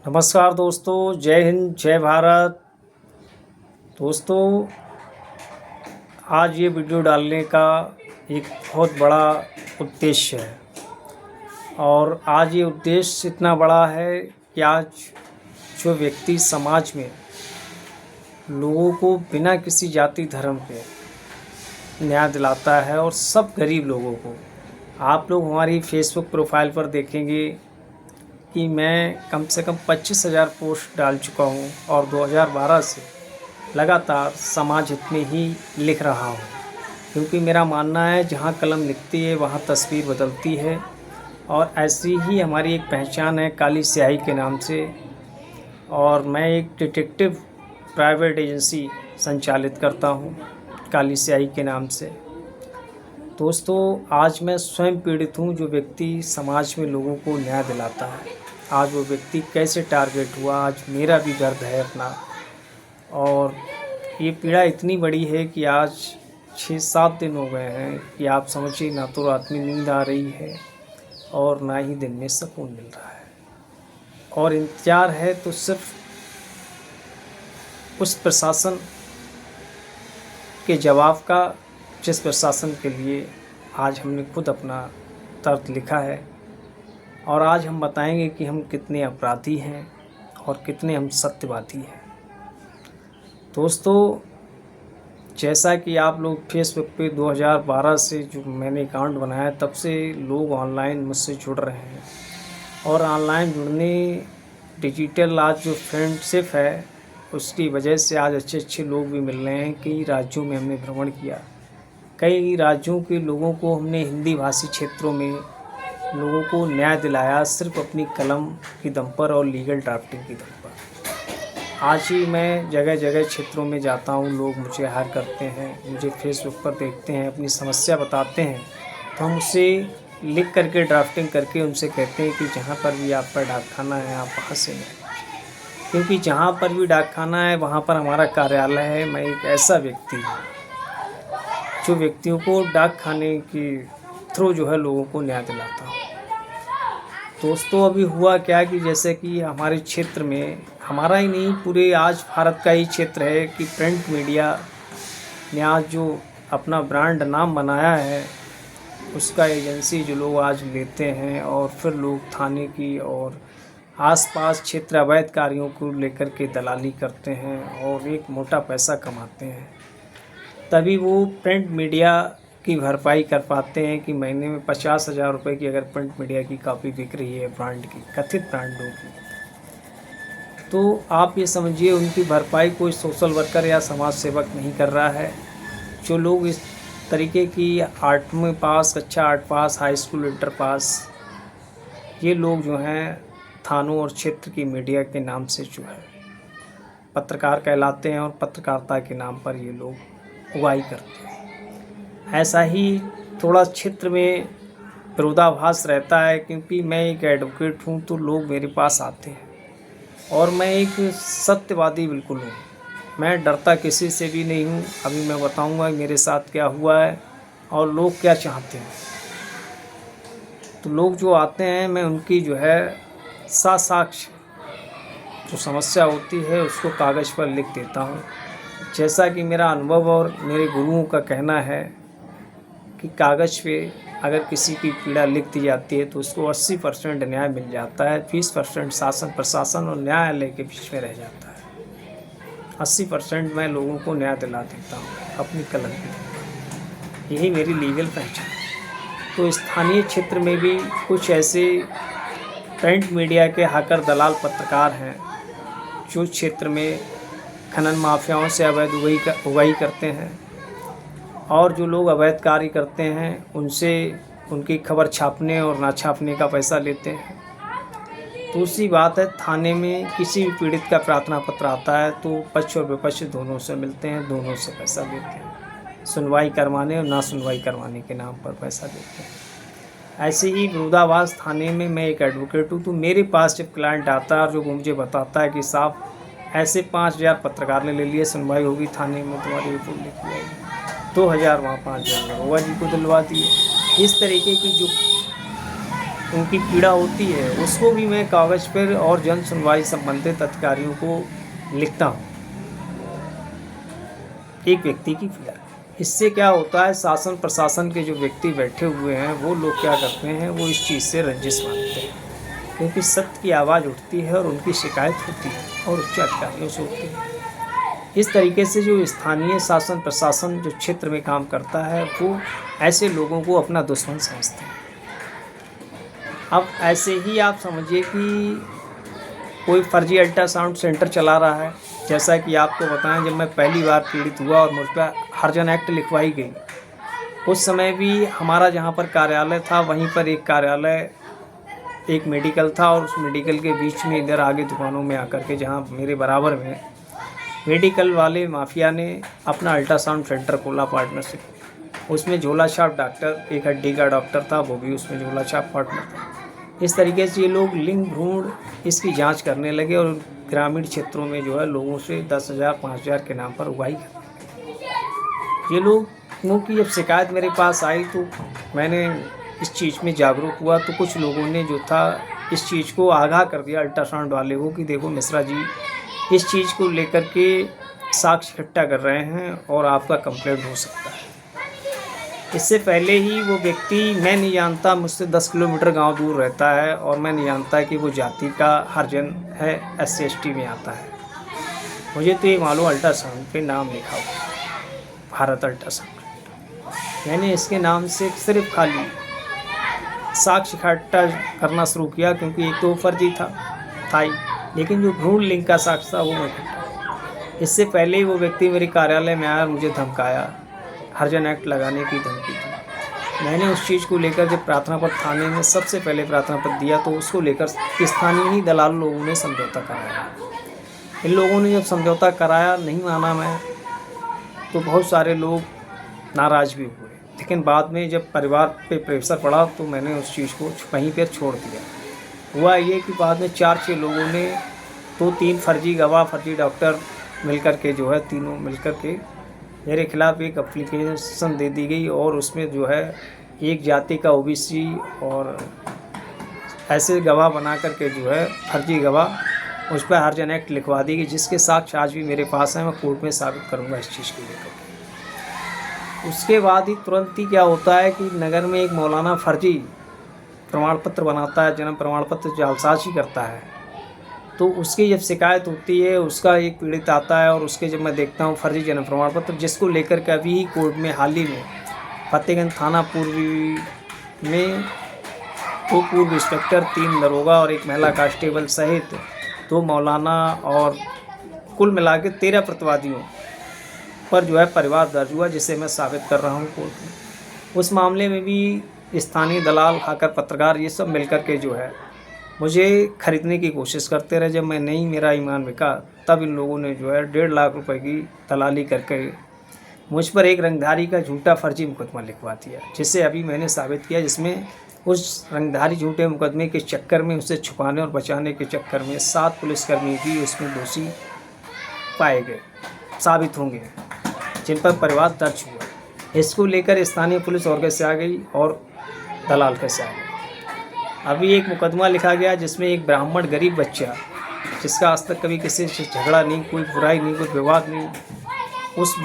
नमस्कार दोस्तों, जय हिंद, जय भारत। दोस्तों, आज ये वीडियो डालने का एक बहुत बड़ा उद्देश्य है और आज ये उद्देश्य इतना बड़ा है कि आज जो व्यक्ति समाज में लोगों को बिना किसी जाति धर्म के न्याय दिलाता है और सब गरीब लोगों को, आप लोग हमारी फेसबुक प्रोफाइल पर देखेंगे कि मैं कम से कम 25,000 पोस्ट डाल चुका हूँ और 2012 से लगातार समाज हित में ही लिख रहा हूँ, क्योंकि मेरा मानना है जहाँ कलम लिखती है वहाँ तस्वीर बदलती है। और ऐसी ही हमारी एक पहचान है काली स्याही के नाम से, और मैं एक डिटेक्टिव प्राइवेट एजेंसी संचालित करता हूँ काली स्याही के नाम से। दोस्तों, आज मैं स्वयं पीड़ित हूँ। जो व्यक्ति समाज में लोगों को न्याय दिलाता है, आज वो व्यक्ति कैसे टारगेट हुआ, आज मेरा भी दर्द है अपना। और ये पीड़ा इतनी बड़ी है कि आज 6-7 दिन हो गए हैं कि आप समझिए, ना तो रात में नींद आ रही है और ना ही दिन में सुकून मिल रहा है। और इंतज़ार है तो सिर्फ उस प्रशासन के जवाब का, जिस प्रशासन के लिए आज हमने खुद अपना दर्द लिखा है। और आज हम बताएंगे कि हम कितने अपराधी हैं और कितने हम सत्यवादी हैं। दोस्तों, जैसा कि आप लोग फेसबुक पे 2012 से जो मैंने अकाउंट बनाया, तब से लोग ऑनलाइन मुझसे जुड़ रहे हैं। और ऑनलाइन जुड़ने, डिजिटल आज जो फ्रेंडशिप है, उसकी वजह से आज अच्छे अच्छे लोग भी मिल रहे हैं। कई राज्यों में हमने भ्रमण किया, कई राज्यों के लोगों को हमने हिंदी भाषी क्षेत्रों में लोगों को न्याय दिलाया, सिर्फ अपनी कलम की दम पर और लीगल ड्राफ्टिंग की दम पर। आज ही मैं जगह जगह क्षेत्रों में जाता हूँ, लोग मुझे हायर करते हैं, मुझे फेसबुक पर देखते हैं, अपनी समस्या बताते हैं, तो हम उसे लिख करके ड्राफ्टिंग करके उनसे कहते हैं कि जहाँ पर भी आपका डाकखाना है आप वहाँ से लें, क्योंकि जहाँ पर भी डाकखाना है वहाँ पर हमारा कार्यालय है। मैं एक ऐसा व्यक्ति हूँ जो व्यक्तियों को डाकखाने के थ्रू जो है लोगों को न्याय दिलाता हूँ। दोस्तों, अभी हुआ क्या कि जैसे कि हमारे क्षेत्र में, हमारा ही नहीं पूरे आज भारत का ही क्षेत्र है कि प्रिंट मीडिया ने आज जो अपना ब्रांड नाम बनाया है, उसका एजेंसी जो लोग आज लेते हैं और फिर लोग थाने की और आसपास क्षेत्र अवैध कार्यों को लेकर के दलाली करते हैं और एक मोटा पैसा कमाते हैं, तभी वो प्रिंट मीडिया की भरपाई कर पाते हैं कि महीने में 50,000 रुपये की अगर प्रिंट मीडिया की कॉपी बिक रही है ब्रांड की, कथित ब्रांडों की, तो आप ये समझिए उनकी भरपाई कोई सोशल वर्कर या समाज सेवक नहीं कर रहा है। जो लोग इस तरीके की 8वीं पास, कक्षा 8 पास, हाई स्कूल इंटर पास, ये लोग जो हैं थानों और क्षेत्र की मीडिया के नाम से जो है पत्रकार कहलाते हैं और पत्रकारिता के नाम पर ये लोग उगाही करते हैं। ऐसा ही थोड़ा क्षेत्र में विरोधाभास रहता है, क्योंकि मैं एक एडवोकेट हूँ तो लोग मेरे पास आते हैं और मैं एक सत्यवादी बिल्कुल हूँ। मैं डरता किसी से भी नहीं हूँ। अभी मैं बताऊँगा मेरे साथ क्या हुआ है और लोग क्या चाहते हैं। तो लोग जो आते हैं, मैं उनकी जो है साक्ष्य जो समस्या होती है उसको कागज़ पर लिख देता हूँ। जैसा कि मेरा अनुभव और मेरे गुरुओं का कहना है कि कागज़ पे अगर किसी की पीड़ा लिख दी जाती है तो उसको 80% न्याय मिल जाता है, 20% शासन प्रशासन और न्यायालय के बीच में रह जाता है। 80% मैं लोगों को न्याय दिला देता हूँ अपनी कलम की। यही मेरी लीगल पहचान है। तो स्थानीय क्षेत्र में भी कुछ ऐसे प्रिंट मीडिया के हाकर दलाल पत्रकार हैं जो क्षेत्र में खनन माफियाओं से अवैध उगाही करते हैं, और जो लोग अवैध कार्य करते हैं उनसे उनकी खबर छापने और ना छापने का पैसा लेते हैं। दूसरी बात है, थाने में किसी भी पीड़ित का प्रार्थना पत्र आता है तो पक्ष और विपक्ष दोनों से मिलते हैं, दोनों से पैसा लेते हैं, सुनवाई करवाने और ना सुनवाई करवाने के नाम पर पैसा देते हैं। ऐसे ही विरोधाभास थाने में, मैं एक एडवोकेट हूँ, तो मेरे पास जब क्लाइंट आता है जो मुझे बताता है कि साहब ऐसे 5,000 पत्रकार ने ले लिए, सुनवाई होगी थाने में, तुम्हारी रिपोर्ट लिखी जाएगी, 2,000 वहाँ 5,000 होगा जी को दिलवा दिए। इस तरीके की जो उनकी पीड़ा होती है उसको भी मैं कागज़ पर और जन सुनवाई संबंधित अधिकारियों को लिखता हूँ, एक व्यक्ति की पीड़ा। इससे क्या होता है, शासन प्रशासन के जो व्यक्ति बैठे हुए हैं वो लोग क्या करते हैं, वो इस चीज़ से रंजिश मानते हैं, क्योंकि सत्य की आवाज़ उठती है और उनकी शिकायत होती है और उच्च अधिकारियों से होती है। इस तरीके से जो स्थानीय शासन प्रशासन जो क्षेत्र में काम करता है वो ऐसे लोगों को अपना दुश्मन समझते हैं। अब ऐसे ही आप समझिए कि कोई फर्जी अल्ट्रासाउंड सेंटर चला रहा है। जैसा कि आपको बताएं, जब मैं पहली बार पीड़ित हुआ और मुझ पर हर्जन एक्ट लिखवाई गई, उस समय भी हमारा जहाँ पर कार्यालय था वहीं पर एक कार्यालय, एक मेडिकल था और उस मेडिकल के बीच में इधर आगे दुकानों में आकर के, जहाँ मेरे बराबर में मेडिकल वाले माफिया ने अपना अल्ट्रासाउंड सेंटर खोला पार्टनरशिप। उसमें झोला छाप डॉक्टर, एक हड्डी का डॉक्टर था, वो भी उसमें झोला छाप पार्टनर था। इस तरीके से ये लोग लिंग भ्रूण इसकी जांच करने लगे और ग्रामीण क्षेत्रों में जो है लोगों से 10,000 5,000 के नाम पर उगाही करने लगे। ये लोगों की जब शिकायत मेरे पास आई तो मैंने इस चीज़ में जागरूक हुआ, तो कुछ लोगों ने जो था इस चीज़ को आगाह कर दिया अल्ट्रासाउंड वाले को कि देखो मिश्रा जी इस चीज़ को लेकर के साक्ष्य इकट्ठा कर रहे हैं और आपका कंप्लेंट हो सकता है। इससे पहले ही वो व्यक्ति, मैं नहीं जानता, मुझसे 10 किलोमीटर गांव दूर रहता है और मैं नहीं जानता कि वो जाति का हरिजन है, SC/ST में आता है। मुझे तो ये मालूम अल्ट्रासाउंड पे नाम लिखा हुआ भारत अल्ट्रासाउंड। मैंने इसके नाम से सिर्फ खाली साक्ष्य इकट्ठा करना शुरू किया, क्योंकि एक तो फर्जी था ही, लेकिन जो भ्रूण लिंग का साक्ष्य था वो मैं इकट्ठा। इससे पहले ही वो व्यक्ति मेरे कार्यालय में आया और मुझे धमकाया, हर्जन एक्ट लगाने की धमकी दी। मैंने उस चीज़ को लेकर जब प्रार्थना पत्र थाने में सबसे पहले प्रार्थना पत्र दिया तो उसको लेकर स्थानीय ही दलाल लोगों ने समझौता कराया। इन लोगों ने जब समझौता कराया, नहीं माना मैं, तो बहुत सारे लोग नाराज़ भी हुए, लेकिन बाद में जब परिवार पे प्रेशर पड़ा तो मैंने उस चीज़ को वहीं पर छोड़ दिया। हुआ ये कि बाद में 4-6 लोगों ने, 2-3 फर्जी गवाह, फर्जी डॉक्टर मिलकर के जो है, तीनों मिलकर के मेरे खिलाफ़ एक एप्लीकेशन दे दी गई और उसमें जो है एक जाति का OBC और ऐसे गवाह बना करके जो है फर्जी गवाह, उस पर हर्जन एक्ट लिखवा दी गई, जिसके साक्ष्य आज भी मेरे पास हैं। मैं कोर्ट में साबित करूंगा इस चीज़ को लेकर। उसके बाद ही तुरंत ही क्या होता है कि नगर में एक मौलाना फर्जी प्रमाण पत्र बनाता है, जन्म प्रमाण पत्र जालसाजी करता है। तो उसकी जब शिकायत होती है, उसका एक पीड़ित आता है और उसके जब मैं देखता हूँ फर्जी जन्म प्रमाण पत्र, जिसको लेकर के अभी ही कोर्ट में हाल ही में फतेहगंज थाना पूर्वी में 2 पूर्व इंस्पेक्टर, 3 दरोगा और 1 महिला कांस्टेबल सहित 2 मौलाना और कुल मिला के 13 प्रतिवादियों पर जो है परिवार दर्ज हुआ, जिसे मैं साबित कर रहा हूँ कोर्ट में। उस मामले में भी स्थानीय दलाल, हाकर, पत्रकार, ये सब मिलकर के जो है मुझे खरीदने की कोशिश करते रहे। जब मैं नहीं, मेरा ईमान बिका, तब इन लोगों ने जो है 1.5 लाख रुपए की दलाली करके मुझ पर एक रंगधारी का झूठा फर्जी मुकदमा लिखवा दिया, जिसे अभी मैंने साबित किया, जिसमें उस रंगधारी झूठे मुकदमे के चक्कर में, उसे छुपाने और बचाने के चक्कर में 7 पुलिसकर्मी भी उसमें दोषी पाए गए, साबित होंगे, जिन पर परिवार दर्ज हुआ। इसको लेकर स्थानीय पुलिस और कैसे आ गई और दलाल कैसे आ गए। अभी एक मुकदमा लिखा गया जिसमें एक ब्राह्मण गरीब बच्चा, जिसका आज तक कभी किसी से झगड़ा नहीं, कोई बुराई नहीं, कोई विवाद नहीं, उस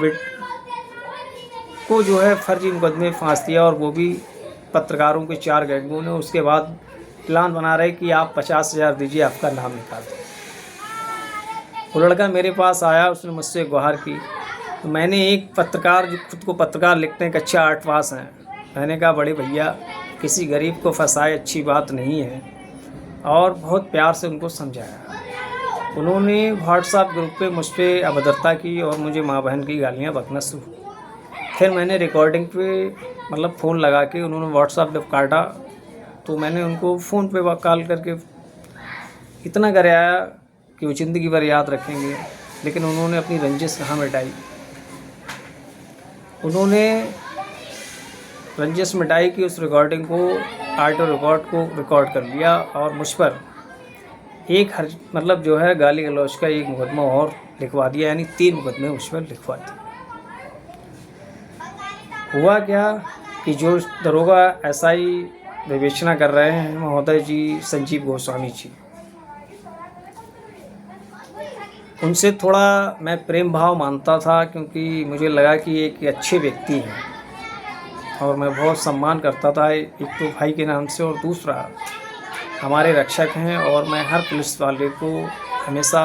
को जो है फर्जी मुकदमे फांस दिया, और वो भी पत्रकारों के 4 गैंगों ने। उसके बाद प्लान बना रहे कि आप 50,000 दीजिए, आपका नाम निकाल दें। वो लड़का मेरे पास आया, उसने मुझसे गुहार की, तो मैंने एक पत्रकार, जो खुद को पत्रकार लिखते हैं, कक्षा 8 पास हैं, मैंने कहा बड़े भैया किसी गरीब को फंसाए अच्छी बात नहीं है, और बहुत प्यार से उनको समझाया। उन्होंने व्हाट्सएप ग्रुप पे मुझ पर अभद्रता की और मुझे माँ बहन की गालियाँ बकना शुरू। फिर मैंने रिकॉर्डिंग पे मतलब फ़ोन लगा के, उन्होंने व्हाट्सएप जब काटा तो मैंने उनको फ़ोन पे कॉल करके इतना कराया कि वो ज़िंदगी भर याद रखेंगे। लेकिन उन्होंने अपनी रंजिश कहाँ मिटाई। उन्होंने रंजिश मिटाई कि उस रिकॉर्डिंग को, ऑडियो रिकॉर्ड को रिकॉर्ड कर लिया और मुझ पर एक मतलब जो है गाली गलौज का एक मुकदमा और लिखवा दिया, यानी 3 मुकदमे उस पर लिखवा दिए। हुआ क्या कि जो दरोगा SI विवेचना कर रहे हैं महोदय जी संजीव गोस्वामी जी। उनसे थोड़ा मैं प्रेम भाव मानता था, क्योंकि मुझे लगा कि एक अच्छे व्यक्ति हैं और मैं बहुत सम्मान करता था, एक तो भाई के नाम से और दूसरा हमारे रक्षक हैं, और मैं हर पुलिस वाले को हमेशा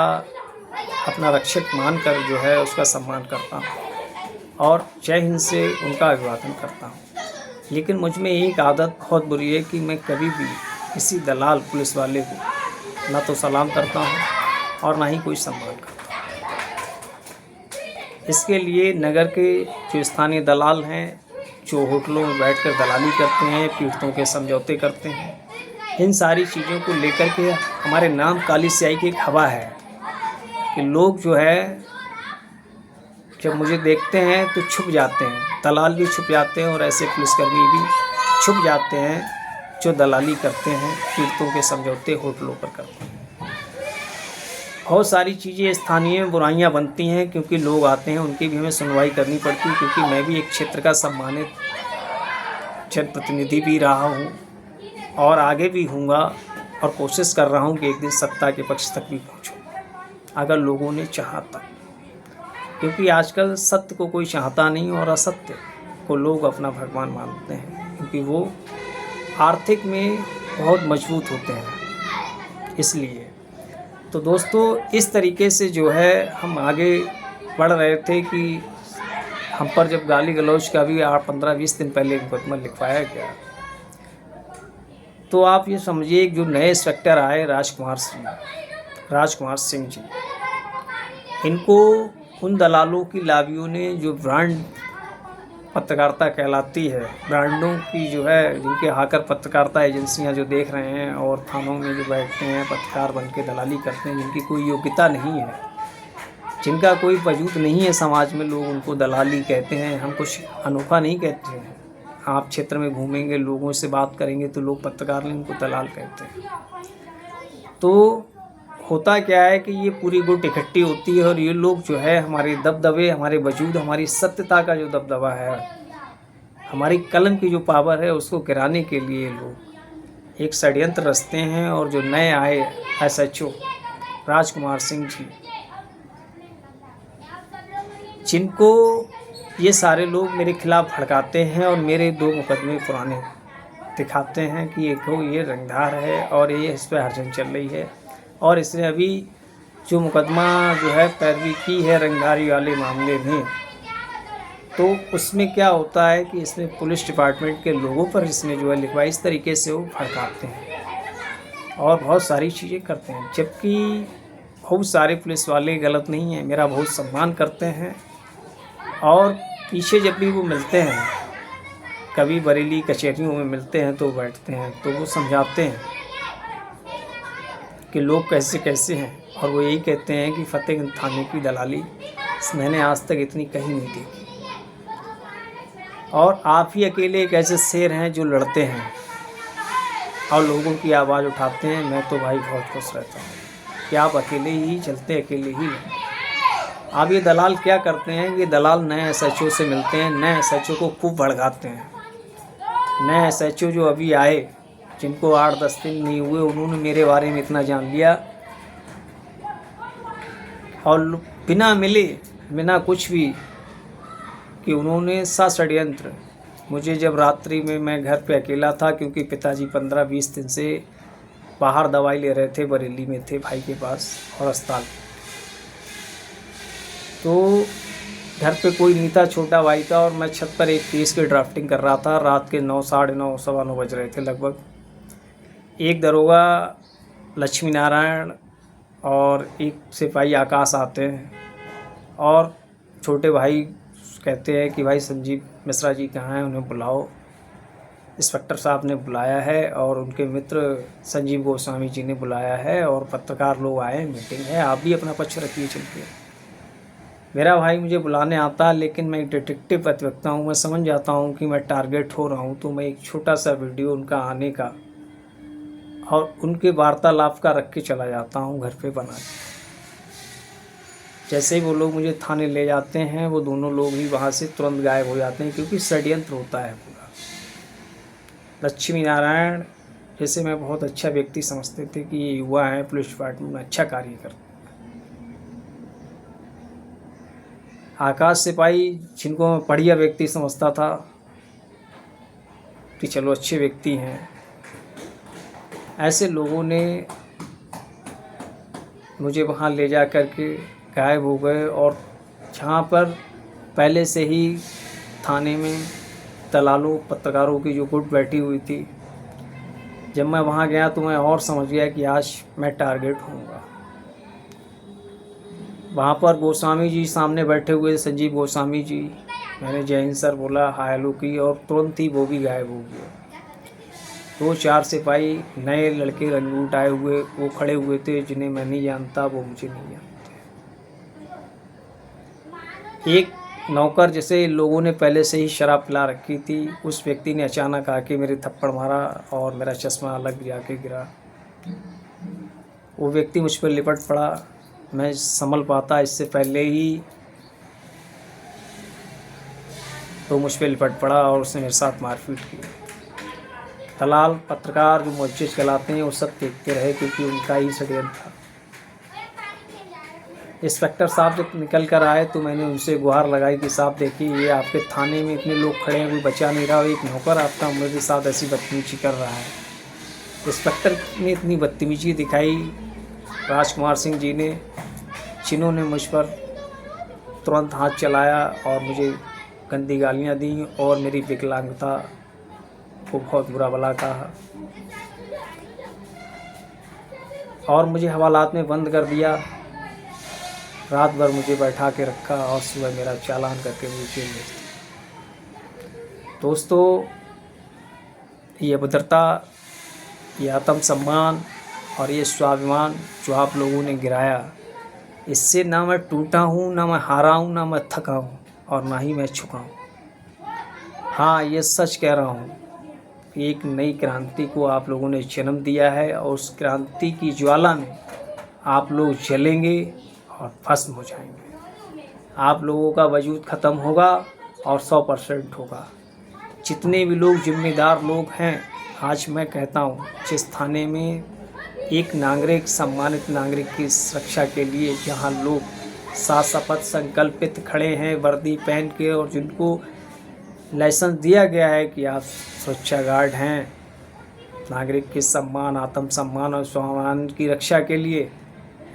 अपना रक्षक मानकर जो है उसका सम्मान करता हूँ और जय हिंद से उनका अभिवादन करता हूँ। लेकिन मुझ में एक आदत बहुत बुरी है कि मैं कभी भी किसी दलाल पुलिस वाले को ना तो सलाम करता हूँ और ना ही कोई सम्मान करता हूँ। इसके लिए नगर के जो स्थानीय दलाल हैं, जो होटलों में बैठकर दलाली करते हैं, पीड़ितों के समझौते करते हैं, इन सारी चीज़ों को लेकर के हमारे नाम काली स्याही की एक हवा है कि लोग जो है जब मुझे देखते हैं तो छुप जाते हैं, दलाल भी छुप जाते हैं और ऐसे पुलिसकर्मी भी छुप जाते हैं जो दलाली करते हैं, पीड़ितों के समझौते होटलों पर करते हैं। बहुत सारी चीज़ें स्थानीय बुराइयां बनती हैं, क्योंकि लोग आते हैं, उनकी भी हमें सुनवाई करनी पड़ती है, क्योंकि मैं भी एक क्षेत्र का सम्मानित जनप्रतिनिधि भी रहा हूँ और आगे भी हूँगा, और कोशिश कर रहा हूँ कि एक दिन सत्ता के पक्ष तक भी पहुँचूँ, अगर लोगों ने चाहा तब। क्योंकि आजकल सत्य को कोई चाहता नहीं और असत्य को लोग अपना भगवान मानते हैं, क्योंकि वो आर्थिक में बहुत मजबूत होते हैं। इसलिए तो दोस्तों, इस तरीके से जो है हम आगे बढ़ रहे थे कि हम पर जब गाली गलौज का भी 15-20 दिन पहले मुकदमा लिखवाया गया, तो आप ये समझिए जो नए इंस्पेक्टर आए राजकुमार सिंह जी, इनको उन दलालों की लाबियों ने, जो ब्रांड पत्रकारिता कहलाती है, ब्रांडों की जो है, जिनके हाकर पत्रकारिता एजेंसियां जो देख रहे हैं और थानों में जो बैठते हैं पत्रकार बन के दलाली करते हैं, जिनकी कोई योग्यता नहीं है, जिनका कोई वजूद नहीं है समाज में, लोग उनको दलाली कहते हैं। हम कुछ अनोखा नहीं कहते हैं। आप क्षेत्र में घूमेंगे, लोगों से बात करेंगे तो लोग पत्रकार नहीं, उनको दलाल कहते हैं। तो होता क्या है कि ये पूरी गुट इकट्ठी होती है और ये लोग जो है हमारे दबदबे, हमारे वजूद, हमारी सत्यता का जो दबदबा है, हमारी कलम की जो पावर है, उसको गिराने के लिए लोग एक षड्यंत्र रचते हैं। और जो नए आए SHO राजकुमार सिंह जी, जिनको ये सारे लोग मेरे खिलाफ भड़काते हैं और मेरे 2 मुकदमे पुराने दिखाते हैं कि ये रंगधार है और ये इस पर हरजन चल रही है, और इसने अभी जो मुकदमा जो है पैरवी की है रंगधारी वाले मामले में, तो उसमें क्या होता है कि इसमें पुलिस डिपार्टमेंट के लोगों पर इसने जो है लिखवा, इस तरीके से वो भड़काते हैं और बहुत सारी चीज़ें करते हैं। जबकि बहुत सारे पुलिस वाले गलत नहीं हैं, मेरा बहुत सम्मान करते हैं, और पीछे जब भी वो मिलते हैं, कभी बरेली कचहरियों में मिलते हैं तो बैठते हैं, तो वो समझाते हैं कि लोग कैसे कैसे हैं, और वो यही कहते हैं कि फतेहगंज थाने की दलाली मैंने आज तक इतनी कहीं नहीं देखी, और आप ही अकेले एक ऐसे शेर हैं जो लड़ते हैं और लोगों की आवाज़ उठाते हैं। मैं तो भाई बहुत खुश रहता हूँ कि आप अकेले ही चलते, अकेले ही लड़ते। अब ये दलाल क्या करते हैं, ये दलाल नए SHO से मिलते हैं, नए SHO को खूब भड़काते हैं। नए SHO जो अभी आए, जिनको 8-10 दिन नहीं हुए, उन्होंने मेरे बारे में इतना जान लिया, और बिना मिले, बिना कुछ भी, कि उन्होंने षड्यंत्र मुझे, जब रात्रि में मैं घर पे अकेला था, क्योंकि पिताजी 15-20 दिन से बाहर दवाई ले रहे थे, बरेली में थे भाई के पास और अस्पताल, तो घर पे कोई नहीं था, छोटा भाई था, और मैं छत पर एक केस की ड्राफ्टिंग कर रहा था। रात के 9, साढ़े 9, 9:15 बज रहे थे लगभग। एक दरोगा लक्ष्मी नारायण और एक सिपाही आकाश आते हैं, और छोटे भाई कहते हैं कि भाई संजीव मिश्रा जी कहाँ हैं, उन्हें बुलाओ। इंस्पेक्टर साहब ने बुलाया है और उनके मित्र संजीव गोस्वामी जी ने बुलाया है, और पत्रकार लोग आए, मीटिंग है, आप भी अपना पक्ष रखिए चल के। मेरा भाई मुझे बुलाने आता, लेकिन मैं एक डिटेक्टिव व्यक्ति हूँ, मैं समझ जाता हूँ कि मैं टारगेट हो रहा हूँ, तो मैं एक छोटा सा वीडियो उनका आने का और उनके वार्तालाप का रख के चला जाता हूँ घर पे बना के। जैसे ही वो लोग मुझे थाने ले जाते हैं, वो दोनों लोग ही वहाँ से तुरंत गायब हो जाते हैं, क्योंकि षड्यंत्र होता है पूरा। लक्ष्मी नारायण जैसे मैं बहुत अच्छा व्यक्ति समझते थे कि ये युवा हैं, पुलिस डिपार्टमेंट में अच्छा कार्य करते। आकाश सिपाही जिनको मैं बढ़िया व्यक्ति समझता था कि चलो अच्छे व्यक्ति हैं, ऐसे लोगों ने मुझे वहाँ ले जा कर के गायब हो गए। और जहाँ पर पहले से ही थाने में दलालों पत्रकारों की जो गुट बैठी हुई थी, जब मैं वहाँ गया तो मैं और समझ गया कि आज मैं टारगेट होऊंगा। वहाँ पर गोस्वामी जी सामने बैठे हुए, संजीव गोस्वामी जी, मैंने जय हिंद सर बोला, हाय हेलो की, और तुरंत ही वो भी गायब हो गए। 2-4 सिपाही नए लड़के रंगूट आए हुए वो खड़े हुए थे, जिन्हें मैं नहीं जानता, वो मुझे नहीं जानते। एक नौकर जैसे लोगों ने पहले से ही शराब पिला रखी थी, उस व्यक्ति ने अचानक आके मेरे थप्पड़ मारा और मेरा चश्मा अलग जाके गिरा। वो व्यक्ति मुझ पर लिपट पड़ा, मैं संभल पाता इससे पहले ही तो मुझ पर लिपट पड़ा और उसने मेरे साथ मारपीट की। दलाल पत्रकार जो मुझे चलाते हैं वो सब देखते रहे, क्योंकि उनका ही षड्यंत्र था। इंस्पेक्टर साहब जब निकल कर आए तो मैंने उनसे गुहार लगाई कि साहब देखिए, ये आपके थाने में इतने लोग खड़े हैं, कोई बचा नहीं रहा, एक नौकर आपका मेरे साथ ऐसी बदतमीजी कर रहा है। इंस्पेक्टर ने इतनी बदतमीजी दिखाई, राजकुमार सिंह जी ने, जिन्होंने मुझ पर तुरंत हाथ चलाया और मुझे गंदी गालियाँ दी और मेरी विकलांगता को बहुत बुरा भला कहा और मुझे हवालात में बंद कर दिया। रात भर मुझे बैठा के रखा और सुबह मेरा चालान करके मुझे जेल भेज दिया। दोस्तों, ये अभद्रता, ये आत्मसम्मान और ये स्वाभिमान जो आप लोगों ने गिराया, इससे ना मैं टूटा हूँ, ना मैं हारा हूँ, ना मैं थका हूँ और ना ही मैं झुका हूँ। हाँ, ये सच कह रहा हूँ कि एक नई क्रांति को आप लोगों ने जन्म दिया है और उस क्रांति की ज्वाला में आप लोग जलेंगे और भस्म हो जाएंगे। आप लोगों का वजूद ख़त्म होगा और 100% होगा। जितने भी लोग जिम्मेदार लोग हैं, आज मैं कहता हूँ, जिस थाने में एक नागरिक, सम्मानित नागरिक की सुरक्षा के लिए जहाँ लोग साथ शपथ संकल्पित खड़े हैं वर्दी पहन के, और जिनको लाइसेंस दिया गया है कि आप सुरक्षा गार्ड हैं, नागरिक के सम्मान, आत्मसम्मान और स्वाभिमान की रक्षा के लिए,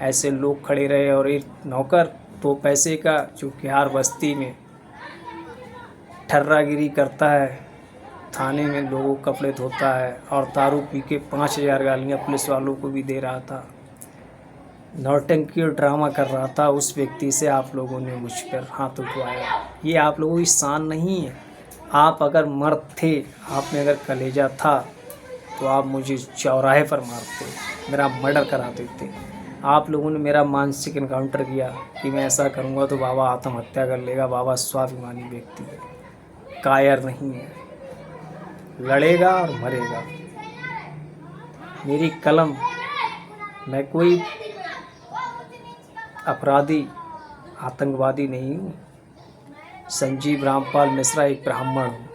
ऐसे लोग खड़े रहे। और एक नौकर 2 पैसे का जो बिहार बस्ती में ठर्रागिरी करता है, थाने में लोगों के कपड़े धोता है और दारू पी के 5000 गालियाँ पुलिस वालों को भी दे रहा था, नौटंकी और ड्रामा कर रहा था, उस व्यक्ति से आप लोगों ने मुझ पर हाथ उठवाया। ये आप लोगों की शान नहीं है। आप अगर मर्द थे, आप में अगर कलेजा था, तो आप मुझे चौराहे पर मारते, मेरा मर्डर करा देते। आप लोगों ने मेरा मानसिक इनकाउंटर किया कि मैं ऐसा करूँगा तो बाबा आत्महत्या कर लेगा। बाबा स्वाभिमानी व्यक्ति है, कायर नहीं है, लड़ेगा और मरेगा। मेरी कलम, मैं कोई अपराधी, आतंकवादी नहीं हूँ। संजीव रामपाल मिश्रा एक ब्राह्मण हूँ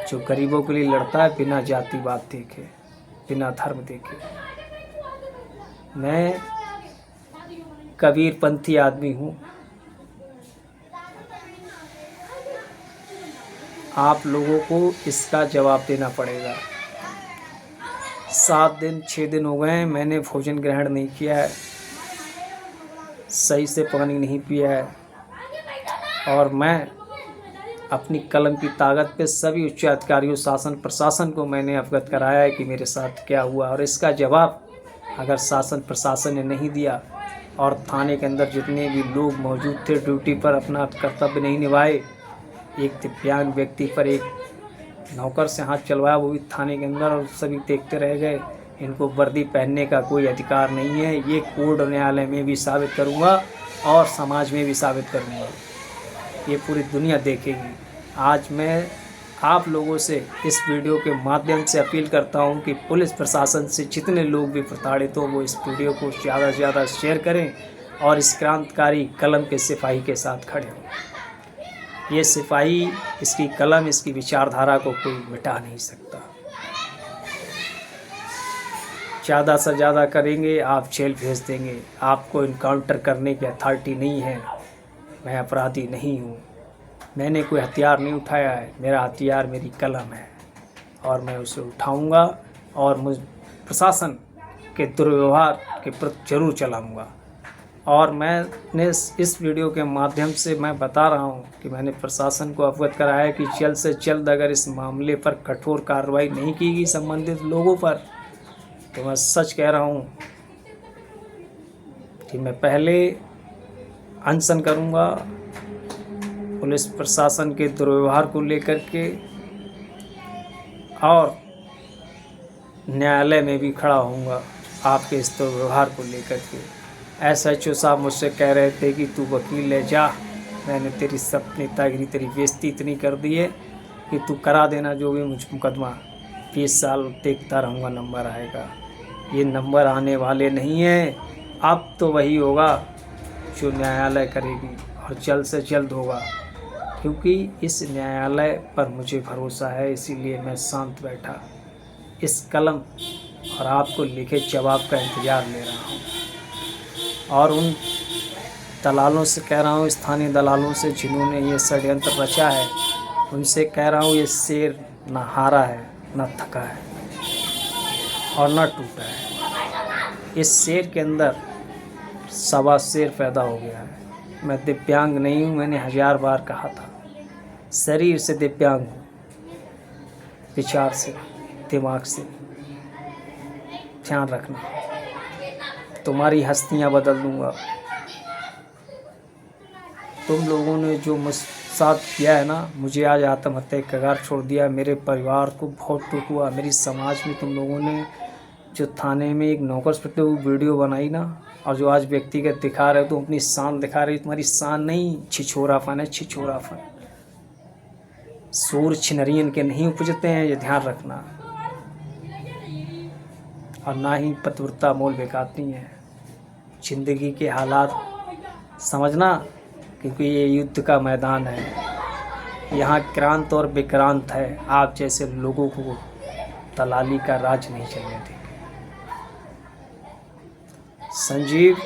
जो गरीबों के लिए लड़ता है, बिना जातिवाद देखे, बिना धर्म देखे। मैं कबीरपंथी आदमी हूँ। आप लोगों को इसका जवाब देना पड़ेगा। 7 दिन 6 दिन हो गए हैं, मैंने भोजन ग्रहण नहीं किया है, सही से पानी नहीं पिया है, और मैं अपनी कलम की ताकत पे सभी उच्च अधिकारियों, शासन प्रशासन को मैंने अवगत कराया है कि मेरे साथ क्या हुआ। और इसका जवाब अगर शासन प्रशासन ने नहीं दिया और थाने के अंदर जितने भी लोग मौजूद थे ड्यूटी पर, अपना कर्तव्य नहीं निभाए, एक दिव्यांग व्यक्ति पर एक नौकर से हाथ चलवाया, वो भी थाने के अंदर, और सभी देखते रह गए। इनको वर्दी पहनने का कोई अधिकार नहीं है। ये कोर्ट न्यायालय में भी साबित करूँगा और समाज में भी साबित करूँगा, ये पूरी दुनिया देखेगी। आज मैं आप लोगों से इस वीडियो के माध्यम से अपील करता हूं कि पुलिस प्रशासन से जितने लोग भी प्रताड़ित हो, वो इस वीडियो को ज़्यादा से ज़्यादा शेयर करें और इस क्रांतिकारी कलम के सिपाही के साथ खड़े हों। ये सिपाही, इसकी कलम, इसकी विचारधारा को कोई मिटा नहीं सकता। ज़्यादा से ज़्यादा करेंगे आप जेल भेज देंगे। आपको इनकाउंटर करने की अथॉरिटी नहीं है। मैं अपराधी नहीं हूँ। मैंने कोई हथियार नहीं उठाया है। मेरा हथियार मेरी कलम है और मैं उसे उठाऊँगा और मुझ प्रशासन के दुर्व्यवहार के प्रति जरूर चलाऊँगा। और मैंने इस वीडियो के माध्यम से मैं बता रहा हूँ कि मैंने प्रशासन को अवगत कराया कि जल्द से जल्द अगर इस मामले पर कठोर कार्रवाई नहीं की गई संबंधित लोगों पर, तो मैं सच कह रहा हूँ कि मैं पहले अनशन करूँगा पुलिस प्रशासन के दुर्व्यवहार को लेकर के, और न्यायालय में भी खड़ा होऊंगा आपके इस दुर्व्यवहार को लेकर के। SHO साहब मुझसे कह रहे थे कि तू वकील ले जा, मैंने तेरी सब नेतागिरी, तेरी बेइज्जती इतनी कर दी है कि तू करा देना जो भी मुझ मुकदमा। 20 साल देखता रहूँगा नंबर आएगा। ये नंबर आने वाले नहीं हैं। अब तो वही होगा जो न्यायालय करेगी और जल्द से जल्द होगा, क्योंकि इस न्यायालय पर मुझे भरोसा है। इसीलिए मैं शांत बैठा इस कलम और आपको लिखे जवाब का इंतज़ार ले रहा हूँ। और उन दलालों से कह रहा हूँ, स्थानीय दलालों से जिन्होंने ये षड्यंत्र रचा है, उनसे कह रहा हूँ ये शेर ना हारा है, ना थका है और ना टूटा है। इस शेर के अंदर सवा शेर पैदा हो गया है। मैं दिव्यांग नहीं हूँ, मैंने 1000 बार कहा था। शरीर से दिव्यांग हूँ, विचार से, दिमाग से। ध्यान रखना, तुम्हारी हस्तियाँ बदल दूंगा। तुम लोगों ने जो मुझ साथ किया है ना, मुझे आज आत्महत्या के कगार छोड़ दिया। मेरे परिवार को बहुत दुख हुआ। मेरी समाज में तुम लोगों ने जो थाने में एक नौकर पे वो वीडियो बनाई ना, और जो आज व्यक्तिगत दिखा रहे हो, तुम अपनी शान दिखा रहे हो। तुम्हारी शान नहीं, छिछोरापन है, छिछोरापन। सूर छिनरियन के नहीं उपजते हैं, ये ध्यान रखना। और ना ही पतिव्रता मोल बेकाती है। जिंदगी के हालात समझना, क्योंकि ये युद्ध का मैदान है। यहाँ क्रांत और विक्रांत है। आप जैसे लोगों को दलाली का राज नहीं चलने देंगे। संजीव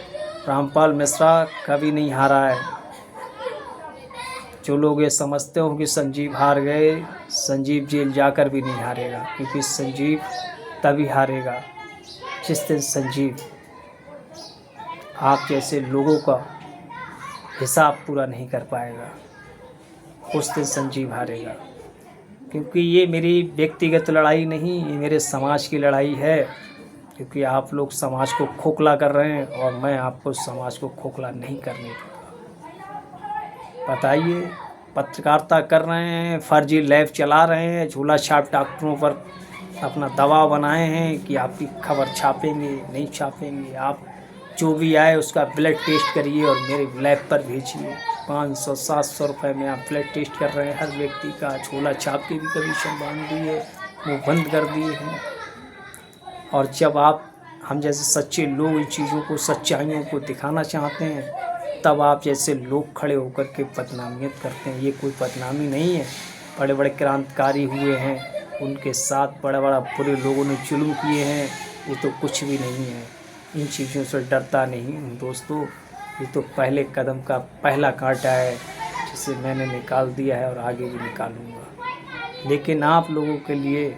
रामपाल मिश्रा कभी नहीं हारा है। जो लोग ये समझते हो कि संजीव हार गए, संजीव जेल जाकर भी नहीं हारेगा, क्योंकि संजीव तभी हारेगा जिस दिन संजीव आप जैसे लोगों का हिसाब पूरा नहीं कर पाएगा, उस दिन संजीव हारेगा। क्योंकि ये मेरी व्यक्तिगत लड़ाई नहीं, ये मेरे समाज की लड़ाई है। क्योंकि आप लोग समाज को खोखला कर रहे हैं और मैं आपको समाज को खोखला नहीं करने दूँगा। बताइए, पत्रकारिता कर रहे हैं, फर्जी लैब चला रहे हैं, झूला छाप डॉक्टरों पर अपना दबाव बनाए हैं कि आपकी खबर छापेंगे, नहीं छापेंगे। आप जो भी आए उसका ब्लड टेस्ट करिए और मेरे लैब पर भेजिए। 500-700 रुपये में आप ब्लड टेस्ट कर रहे हैं हर व्यक्ति का। झोला छाप के भी कमीशन बांध दी है, वो बंद कर दिए हैं। और जब आप हम जैसे सच्चे लोग इन चीज़ों को, सच्चाइयों को दिखाना चाहते हैं, तब आप जैसे लोग खड़े होकर के बदनामियत करते हैं। ये कोई बदनामी नहीं है। बड़े बड़े क्रांतिकारी हुए हैं, उनके साथ बड़ा बड़ा बुरे लोगों ने जुल्म किए हैं। ये तो कुछ भी नहीं है। इन चीज़ों से डरता नहीं हूँ दोस्तों। ये तो पहले कदम का पहला कांटा है, जिसे मैंने निकाल दिया है और आगे भी निकालूंगा। लेकिन आप लोगों के लिए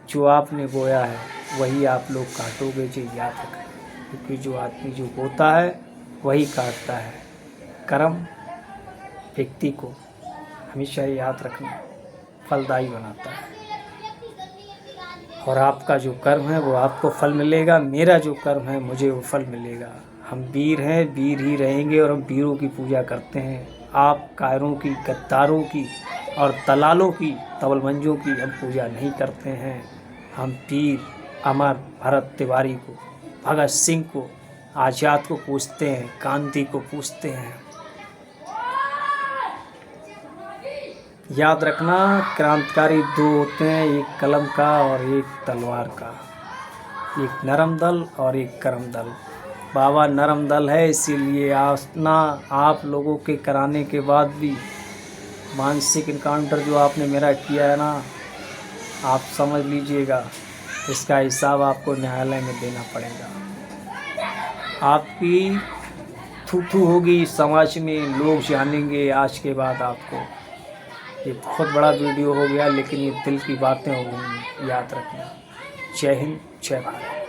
जो आपने बोया है वही आप लोग काटोगे, जो याद रखें। क्योंकि जो आदमी जो बोता है वही काटता है। कर्म व्यक्ति को हमेशा याद रखना फलदायी बनाता है। और आपका जो कर्म है वो आपको फल मिलेगा। मेरा जो कर्म है मुझे वो फल मिलेगा। हम वीर हैं, वीर ही रहेंगे और हम वीरों की पूजा करते हैं। आप कायरों की, गद्दारों की और दलालों की, तबलमंजों की हम पूजा नहीं करते हैं। हम वीर अमर भरत तिवारी को, भगत सिंह को, आज़ाद को पूजते हैं, गांधी को पूजते हैं। याद रखना, क्रांतिकारी दो होते हैं, एक कलम का और एक तलवार का। एक नरम दल और एक करम दल। बाबा नरम दल है, इसीलिए आप लोगों के कराने के बाद भी मानसिक इनकाउंटर जो आपने मेरा किया है ना, आप समझ लीजिएगा इसका हिसाब आपको न्यायालय में देना पड़ेगा। आपकी थू थू होगी समाज में, लोग जानेंगे आज के बाद आपको। ये बहुत बड़ा वीडियो हो गया, लेकिन ये दिल की बातें हो गई, याद रखना। जय हिंद, जय भारत।